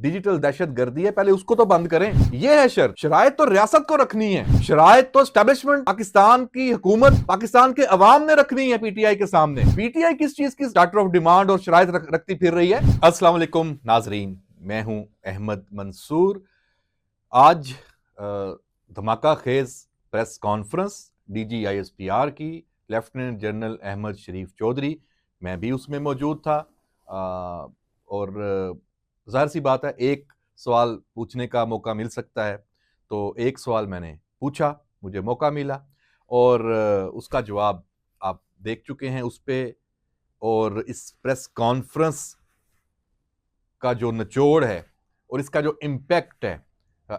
Digital दहशत गर्दी है, पहले उसको तो बंद करें। यह है शर्त। शरायत तो रियासत को रखनी है, शरायत तो एस्टेब्लिशमेंट, पाकिस्तान की हुकूमत, पाकिस्तान के अवाम ने रखनी है पीटीआई के सामने। पीटीआई किस चीज की स्टार्टर ऑफ डिमांड और शरायत रखती फिर रही है? अस्सलाम वालेकुम नाजरीन, मैं हूं अहमद मंसूर। आज धमाका खेज प्रेस कॉन्फ्रेंस DGISPR की, लेफ्टिनेंट जनरल अहमद शरीफ चौधरी, मैं भी उसमें मौजूद था। और ज़ाहिर सी बात है, एक सवाल पूछने का मौका मिल सकता है, तो एक सवाल मैंने पूछा, मुझे मौका मिला और उसका जवाब आप देख चुके हैं उस पर। और इस प्रेस कॉन्फ्रेंस का जो निचोड़ है और इसका जो इम्पैक्ट है,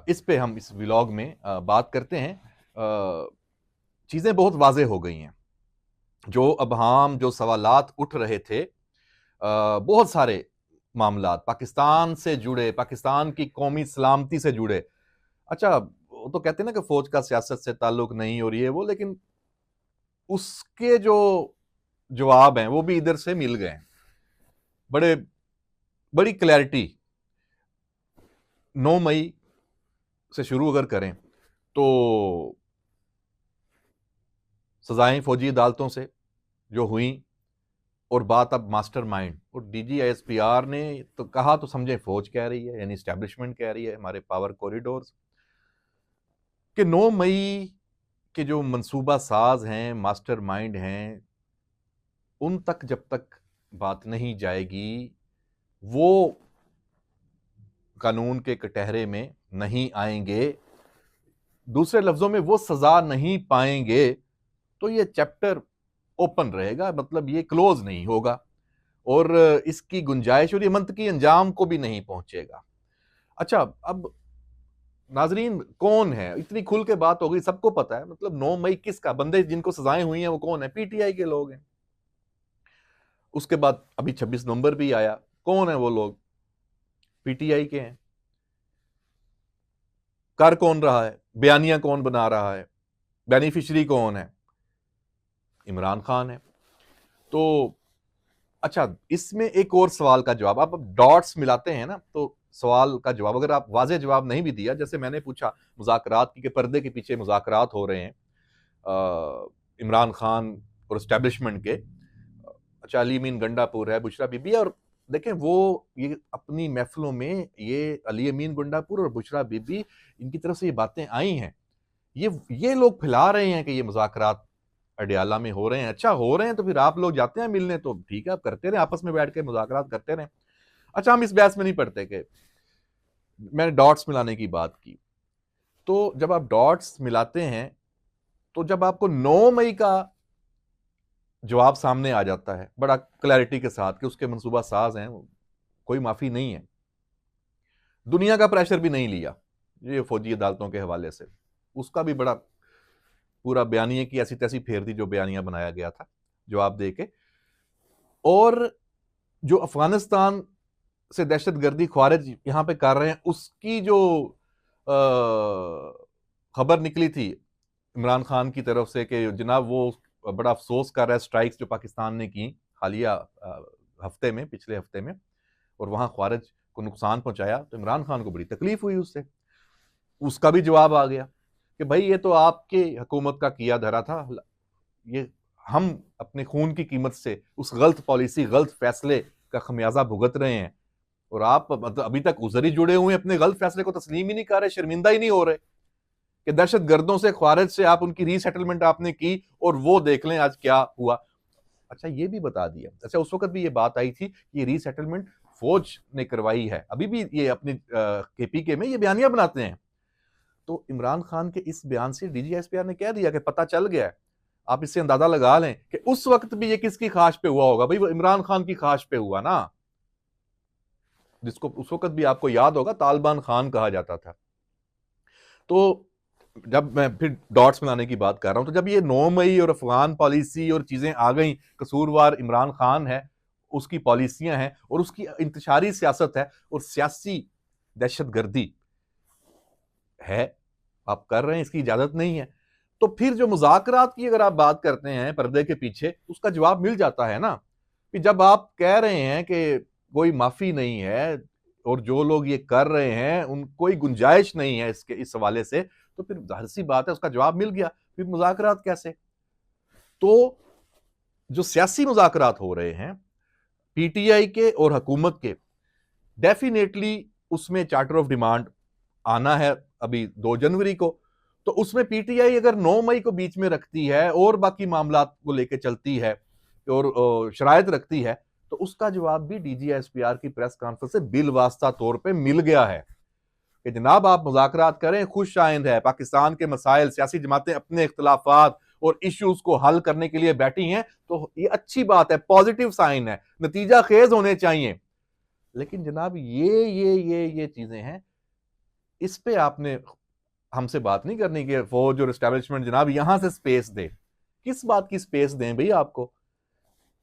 इस पे हम इस व्लॉग में बात करते हैं। चीज़ें बहुत वाज़ेह हो गई हैं। जो अबहाम, जो सवालात उठ रहे थे, बहुत सारे मामलात पाकिस्तान से जुड़े, पाकिस्तान की कौमी सलामती से जुड़े। अच्छा, वो तो कहते हैं ना कि फौज का सियासत से ताल्लुक नहीं हो रही है वो, लेकिन उसके जो जवाब हैं वो भी इधर से मिल गए हैं। बड़ी क्लैरिटी। 9 मई से शुरू अगर करें तो सजाएं फौजी अदालतों से जो हुई, और बात अब मास्टरमाइंड, और DGISPR ने तो कहा तो समझे फौज कह रही है, यानी एस्टेब्लिशमेंट कह रही है, हमारे पावर कॉरिडोर्स कि 9 मई के जो मंसूबा साज हैं, मास्टरमाइंड हैं, उन तक जब तक बात नहीं जाएगी, वो कानून के कटहरे में नहीं आएंगे, दूसरे लफ्जों में वो सजा नहीं पाएंगे, तो ये चैप्टर ओपन रहेगा, मतलब ये क्लोज नहीं होगा और इसकी गुंजाइश और ये मंतकी अंजाम को भी नहीं पहुंचेगा। अच्छा, अब नाजरीन, कौन है? इतनी खुल के बात हो गई, सबको पता है। मतलब 9 मई किसका? बंदे जिनको सजाएं हुई हैं वो कौन है? पीटीआई के लोग हैं। उसके बाद अभी 26 नवंबर भी आया, कौन है वो लोग? पीटीआई के हैं। कर कौन रहा है? बयानिया कौन बना रहा है? बेनिफिशरी कौन है? इमरान खान है। तो अच्छा, इसमें एक और सवाल का जवाब, आप डॉट्स मिलाते हैं ना, तो सवाल का जवाब अगर आप वाज़ेह जवाब नहीं भी दिया, जैसे मैंने पूछा मुज़ाकरात की, कि पर्दे के पीछे मुज़ाकरात हो रहे हैं इमरान खान और एस्टेब्लिशमेंट के। अच्छा, अली अमीन गंडापुर है, बुशरा बीबी, और देखें वो ये अपनी महफिलों में ये अली अमीन गंडापुर और बुशरा बीबी, इनकी तरफ से ये बातें आई हैं, ये लोग फैला रहे हैं कि ये मुज़ाकरात अडियाला में हो रहे हैं। अच्छा, हो रहे हैं तो फिर आप लोग जाते हैं मिलने, तो ठीक है, आप करते रहे, आपस में बैठ के मुज़ाकरात करते रहे। अच्छा, हम इस बहस में नहीं पड़ते कि मैंने डॉट्स मिलाने की बात की। तो जब आप डॉट्स मिलाते हैं, तो जब आपको 9 मई का जवाब सामने आ जाता है बड़ा क्लैरिटी के साथ कि उसके मंसूबा साज हैं, कोई माफी नहीं है, दुनिया का प्रेशर भी नहीं लिया ये फौजी अदालतों के हवाले से, उसका भी बड़ा पूरा बयानिए की ऐसी तैसी फेर दी जो बयानिया बनाया गया था जवाब दे के, और जो अफगानिस्तान से दहशतगर्दी खारिज यहां पे कर रहे हैं, उसकी जो खबर निकली थी इमरान खान की तरफ से कि जनाब वो बड़ा अफसोस कर रहा है स्ट्राइक्स जो पाकिस्तान ने की हालिया हफ्ते में, पिछले हफ्ते में, और वहां खारिज को नुकसान पहुंचाया, तो इमरान खान को बड़ी तकलीफ हुई उससे। उसका भी जवाब आ गया कि भाई ये तो आपके हुकूमत का किया धरा था, ये हम अपने खून की कीमत से उस गलत पॉलिसी, गलत फैसले का खमियाजा भुगत रहे हैं, और आप मतलब अभी तक उधर ही जुड़े हुए, अपने गलत फैसले को तस्लीम ही नहीं कर रहे, शर्मिंदा ही नहीं हो रहे कि दहशत गर्दों से, खारिज से आप उनकी रीसेटलमेंट आपने की, और वो देख लें आज क्या हुआ। अच्छा, ये भी बता दिया। अच्छा, उस वक्त भी ये बात आई थी कि ये रीसेटलमेंट फौज ने करवाई है, अभी भी ये अपनी KPK में ये बयानियां बनाते हैं। तो इमरान खान के इस बयान से DGISPR ने कह दिया कि पता चल गया है, आप इससे अंदाजा लगा लें कि उस वक्त भी ये किसकी ख्वाहिश पे हुआ होगा? भाई वो इमरान खान की ख्वाहिश पे हुआ ना, जिसको उस वक्त भी आपको याद होगा तालिबान खान कहा जाता था। तो जब मैं फिर डॉट्स मिलाने की बात कर रहा हूं, तो जब ये 9 मई और अफगान पॉलिसी और चीजें आ गई, कसूरवार इमरान खान है, उसकी पॉलिसियां हैं और उसकी इंतशारी सियासत है और सियासी दहशतगर्दी है, आप कर रहे हैं, इसकी इजाजत नहीं है, तो फिर जो मुज़ाकरात की अगर आप बात करते हैं पर्दे के पीछे, उसका जवाब मिल जाता है ना कि जब आप कह रहे हैं कि कोई माफी नहीं है, और जो लोग ये कर रहे हैं उनको कोई गुंजाइश नहीं है इसके इस हवाले से, तो फिर जाहिर सी बात है उसका जवाब मिल गया, फिर मुज़ाकरात कैसे? तो जो सियासी मुज़ाकरात हो रहे हैं पीटीआई के और हुकूमत के, डेफिनेटली उसमें चार्टर ऑफ डिमांड आना है अभी 2 जनवरी को, तो उसमें पीटीआई अगर 9 मई को बीच में रखती है और बाकी मामलात को लेकर चलती है और शरायत रखती है, तो उसका जवाब भी डीजीएसपीआर की प्रेस कॉन्फ्रेंस से बिलवास्ता तौर पे मिल गया है कि जनाब आप मुज़ाकरात करें, खुश आइंद है, पाकिस्तान के मसाइल, सियासी जमातें अपने इख्तलाफात और इश्यूज को हल करने के लिए बैठी हैं, तो ये अच्छी बात है, पॉजिटिव साइन है, नतीजा खेज होने चाहिए। लेकिन जनाब ये चीजें हैं, इस पे आपने हमसे बात नहीं करनी कि फौज और एस्टेब्लिशमेंट जनाब यहां से स्पेस दे। किस बात की स्पेस दें भाई आपको?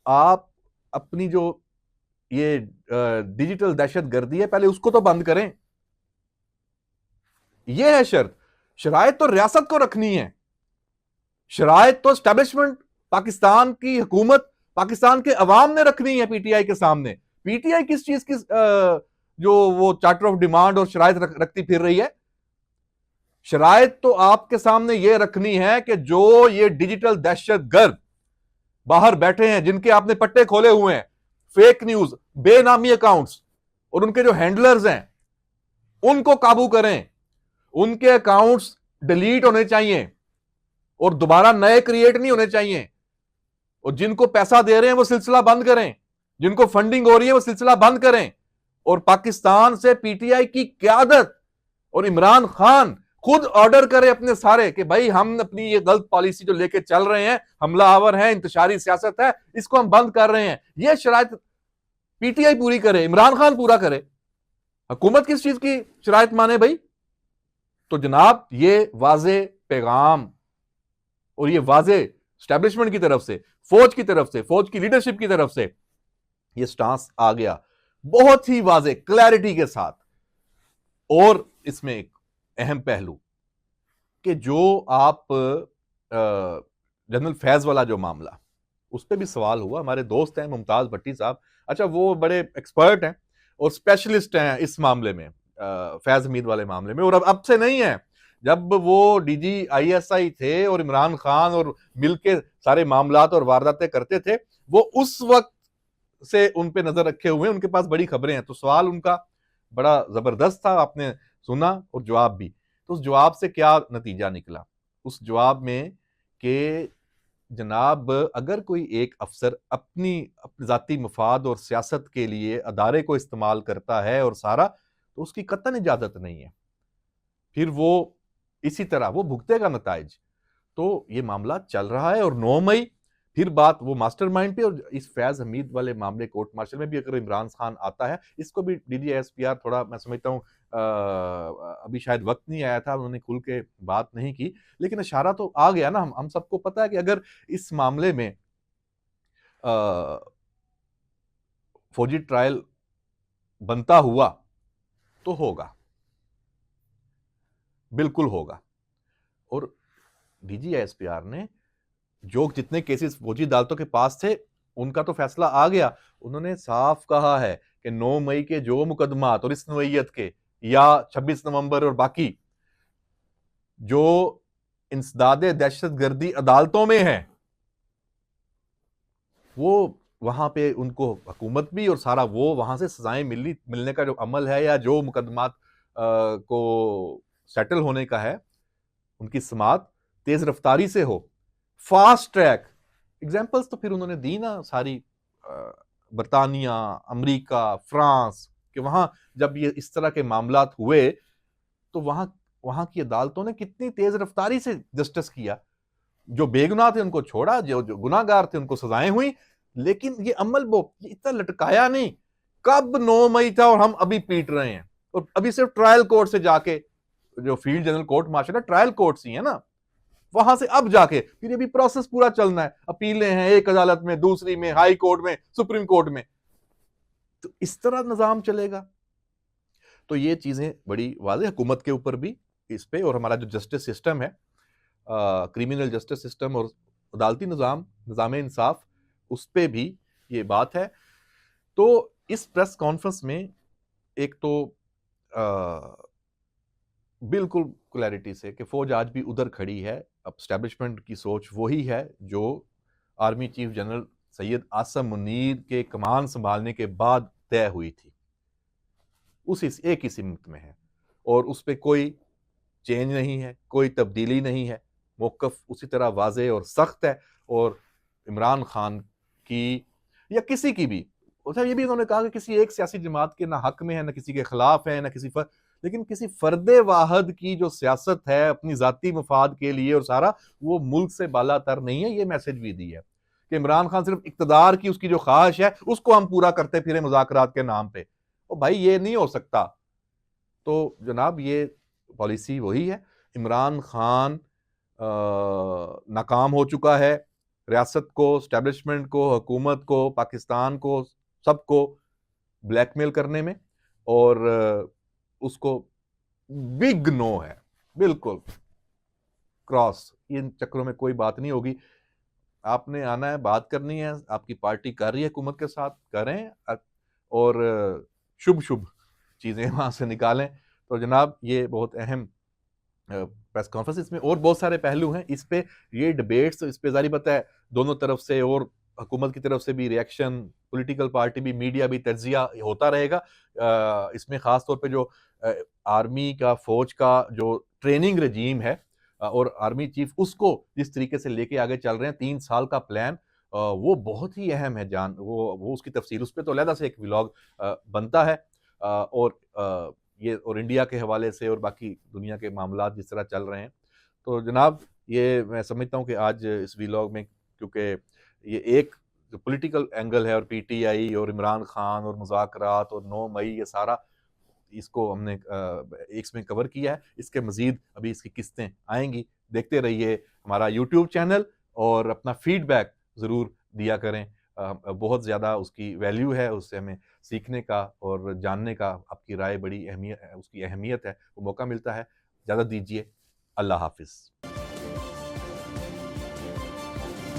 आप अपनी जो ये डिजिटल दहशत गर्दी है पहले उसको तो बंद करें। यह है शर्त। शरायत तो रियासत को रखनी है, शरायत तो एस्टेब्लिशमेंट, पाकिस्तान की हुकूमत, पाकिस्तान के अवाम ने रखनी है पीटीआई के सामने। पीटीआई किस चीज की जो वो चार्टर ऑफ डिमांड और शरायत रखती फिर रही है? शरायत तो आपके सामने यह रखनी है कि जो ये डिजिटल दहशत गर्द बाहर बैठे हैं, जिनके आपने पट्टे खोले हुए हैं, फेक न्यूज, बेनामी अकाउंट्स और उनके जो हैंडलर्स हैं, उनको काबू करें। उनके अकाउंट्स डिलीट होने चाहिए और दोबारा नए क्रिएट नहीं होने चाहिए। और जिनको पैसा दे रहे हैं वो सिलसिला बंद करें, जिनको फंडिंग हो रही है वो सिलसिला बंद करें। और पाकिस्तान से पीटीआई की क्यादत और इमरान खान खुद ऑर्डर करे अपने सारे कि भाई हम अपनी ये गलत पॉलिसी जो लेके चल रहे हैं, हमलावर है, इंतशारी सियासत है, इसको हम बंद कर रहे हैं। ये शरायत पीटीआई पूरी करे, इमरान खान पूरा करे। हुकूमत किस चीज की शरायत माने भाई? तो जनाब ये वाजे पैगाम और ये वाजे एस्टेब्लिशमेंट की तरफ से, फौज की तरफ से, फौज की लीडरशिप की तरफ से ये स्टांस आ गया बहुत ही वाजे क्लैरिटी के साथ। और इसमें एक अहम पहलू कि जो आप जनरल फैज वाला जो मामला, उस पर भी सवाल हुआ। हमारे दोस्त हैं मुमताज भट्टी साहब, अच्छा वो बड़े एक्सपर्ट हैं और स्पेशलिस्ट हैं इस मामले में, फैज हमीद वाले मामले में, और अब से नहीं है, जब वो डीजी आईएसआई थे और इमरान खान और मिलके सारे मामलात और वारदातें करते थे, वो उस वक्त से उन पे नजर रखे हुए, उनके पास बड़ी खबरें हैं। तो सवाल उनका बड़ा जबरदस्त था, आपने सुना, और जवाब भी। तो उस जवाब से क्या नतीजा निकला? उस जवाब में कि जनाब अगर कोई एक अफसर अपनी जाती मफाद और सियासत के लिए अदारे को इस्तेमाल करता है और सारा, तो उसकी कतई इजाजत नहीं है, फिर वो इसी तरह वो भुगतेगा नताइज। तो ये मामला चल रहा है और 9 मई फिर बात वो मास्टरमाइंड पे, और इस फैज हमीद वाले मामले कोर्ट मार्शल में भी अगर इमरान खान आता है, इसको भी डीजीएसपीआर थोड़ा, मैं समझता हूँ अभी शायद वक्त नहीं आया था, उन्होंने खुल के बात नहीं की, लेकिन इशारा तो आ गया ना। हम सबको पता है कि अगर इस मामले में फौजी ट्रायल बनता हुआ तो होगा, बिल्कुल होगा। और डीजीएसपीआर ने जो जितने केसेस फौजी अदालतों के पास थे उनका तो फैसला आ गया। उन्होंने साफ कहा है कि 9 मई के जो मुकदमात और इस नोयत के, या 26 नवंबर और बाकी जो इंसदादे दहशतगर्दी अदालतों में है, वो वहां पे उनको हुकूमत भी और सारा वो वहां से सजाएं मिलने का जो अमल है, या जो मुकदमात को सेटल होने का है, उनकी समात तेज रफ्तारी से हो, फास्ट ट्रैक। एग्जाम्पल्स तो फिर उन्होंने दी ना सारी, बरतानिया, अमेरिका, फ्रांस, कि वहां जब ये इस तरह के मामलात हुए तो वहां की अदालतों ने कितनी तेज रफ्तारी से जस्टिस किया। जो बेगुनाह थे उनको छोड़ा, जो गुनाहगार थे उनको सजाएं हुई। लेकिन ये अमल ये इतना लटकाया नहीं। कब 9 मई था और हम अभी पीट रहे हैं, और अभी सिर्फ ट्रायल कोर्ट से जाके, जो फील्ड जनरल कोर्ट मार्शल है ट्रायल कोर्ट ही है ना, वहां से अब जाके फिर ये भी प्रोसेस पूरा चलना है। अपीलें हैं एक अदालत में, दूसरी में, हाई कोर्ट में, सुप्रीम कोर्ट में, तो इस तरह निजाम चलेगा। तो ये चीजें बड़ी वाज़ेह, हुकूमत के ऊपर भी इस पे, और हमारा जो जस्टिस सिस्टम है, क्रिमिनल जस्टिस सिस्टम और अदालती निजाम इंसाफ, उस पे भी ये बात है। तो इस प्रेस कॉन्फ्रेंस में एक तो बिल्कुल क्लैरिटी से कि फौज आज भी उधर खड़ी है, अब स्टैब्लिशमेंट की सोच वही है जो army chief general Syed Asim Munir के कमान संभालने के बाद तय हुई थी, उसी एक ही सिमत में है और उस पर कोई चेंज नहीं है, कोई तब्दीली नहीं है, मौक़िफ़ उसी तरह वाज़ेह और सख्त है। और इमरान खान की या किसी की भी, अच्छा ये भी उन्होंने कहा कि किसी एक सियासी जमात के ना हक में है, ना किसी के खिलाफ है, ना किसी लेकिन किसी फर्दे वाहद की जो सियासत है अपनी जाती मफाद के लिए और सारा, वो मुल्क से बालातर नहीं है। ये मैसेज भी दी है कि इमरान खान सिर्फ इक्तदार की उसकी जो ख्वाहिश है उसको हम पूरा करते फिरे मुज़ाकरात के नाम पे। ओ भाई ये नहीं हो सकता। तो जनाब ये पॉलिसी वही है। इमरान खान नाकाम हो चुका है रियासत को, स्टैब्लिशमेंट को, हुकूमत को, पाकिस्तान को, सबको ब्लैकमेल करने में। और उसको बिग नो है, बिल्कुल क्रॉस। इन चक्करों में कोई बात नहीं होगी। आपने आना है, बात करनी है, आपकी पार्टी कर रही है हुकूमत के साथ, करें और शुभ शुभ चीज़ें वहाँ से निकालें। तो जनाब ये बहुत अहम प्रेस कॉन्फ्रेंस, इसमें और बहुत सारे पहलू हैं। इस पे ये डिबेट्स, इस पे जारी पता है दोनों तरफ से और हुकूमत की तरफ से भी रिएक्शन, पॉलिटिकल पार्टी भी, मीडिया भी, तज्जिया होता रहेगा। इसमें ख़ास तौर पे जो आर्मी का, फौज का जो ट्रेनिंग रजीम है और आर्मी चीफ उसको जिस तरीके से लेके आगे चल रहे हैं, 3 साल का प्लान, वो बहुत ही अहम है। जान वो उसकी तफसील उस पे तो अलहदा से एक व्लॉग बनता है। और ये और इंडिया के हवाले से और बाकी दुनिया के मामलात जिस तरह चल रहे हैं। तो जनाब ये मैं समझता हूँ कि आज इस व्लॉग में, क्योंकि ये एक जो पॉलिटिकल एंगल है और पीटीआई और इमरान खान और मुज़ाकरात और 9 मई, ये सारा इसको हमने इसमें कवर किया है। इसके मज़ीद अभी इसकी किस्तें आएँगी। देखते रहिए हमारा यूट्यूब चैनल और अपना फीडबैक ज़रूर दिया करें। बहुत ज़्यादा उसकी वैल्यू है, उससे हमें सीखने का और जानने का, आपकी राय बड़ी उसकी अहमियत है, वो मौका मिलता है। इजाज़त दीजिए। अल्लाह हाफ़िज़।